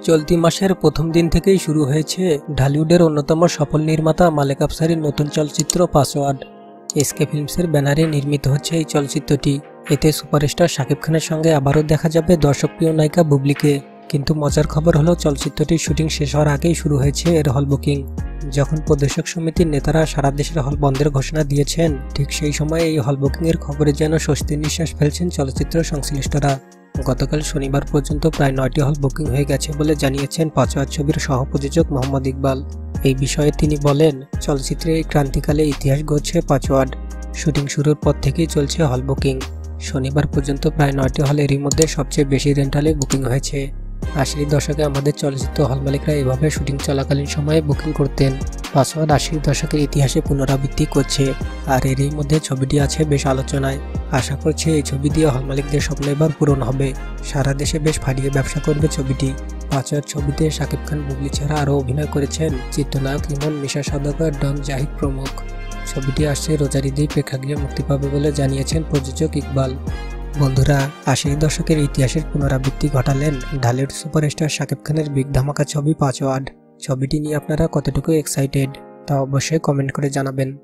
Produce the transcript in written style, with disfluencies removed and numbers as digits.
চলতি মাসের প্রথম দিন থেকেই শুরু হয়েছে ঢালিউডের অন্যতম সফল নির্মাতা মালেক আফসারির নতুন চলচ্চিত্র পাসওয়ার্ড। এসকে ফিল্মসের ব্যানারে নির্মিত হচ্ছে এই চলচ্চিত্রটি। এতে সুপারস্টার শাকিব খানের সঙ্গে আবারও দেখা যাবে দর্শকপ্রিয় নায়িকা বুবলিকে। কিন্তু মজার খবর হলো চলচ্চিত্রটির শুটিং শেষ হওয়ার আগেই শুরু হয়েছে এর হল বুকিং। যখন প্রদর্শক সমিতির নেতারা সারা দেশের হল বন্ধের ঘোষণা দিয়েছেন, ঠিক সেই সময় এই হল বুকিংয়ের খবরে যেন স্বস্তির নিঃশ্বাস ফেলছেন চলচ্চিত্র সংশ্লিষ্টরা। গতকাল শনিবার পর্যন্ত প্রায় 9টি হল বুকিং হয়ে গেছে বলে জানিয়েছেন পাসওয়ার্ড ছবির সহ-প্রযোজক মোহাম্মদ ইকবাল। এই বিষয়ে তিনি বলেন, চলচ্চিত্রের এই ক্রান্তিকালে ইতিহাস গড়ছে পাসওয়ার্ড। শুটিং শুরুর পর থেকেই চলছে হল বুকিং। শনিবার পর্যন্ত প্রায় 9টি হল, এরই মধ্যে সবচেয়ে বেশি রেন্টালে বুকিং হয়েছে। 80 দশকে আমাদের চলচ্চিত্র হল মালিকরা এভাবে শুটিং চলাকালীন সময়ে বুকিং করতেন। পাসওয়ার্ড 80 দশকের ইতিহাসে পুনরাবৃত্তি করছে, আর এরই মধ্যে ছবিটি আছে বেশ আলোচনায়। আশা করছে এই ছবি দিয়ে হল মালিকদের স্বপ্ন এবার পূরণ হবে। সারা দেশে বেশ ফাটিয়ে ব্যবসা করবে ছবিটি। পাসওয়ার্ড ছবিতে শাকিব খান, বুবলি ছাড়া আরও অভিনয় করেছেন চিত্রনায়ক ইমন, মিশা সওদাগর, ডন জাহিদ প্রমুখ। ছবিটি আসছে রোজার ঈদেই প্রেক্ষাগৃহে মুক্তি পাবে বলে জানিয়েছেন প্রযোজক ইকবাল। বন্ধুরা, 80 দশকের ইতিহাসের পুনরাবৃত্তি ঘটালেন ঢালিউড সুপারস্টার শাকিব খানের বিগ ধামাকা ছবি পাসওয়ার্ড। ছবিটি নিয়ে আপনারা কতটুকু এক্সাইটেড তা অবশ্যই কমেন্ট করে জানাবেন।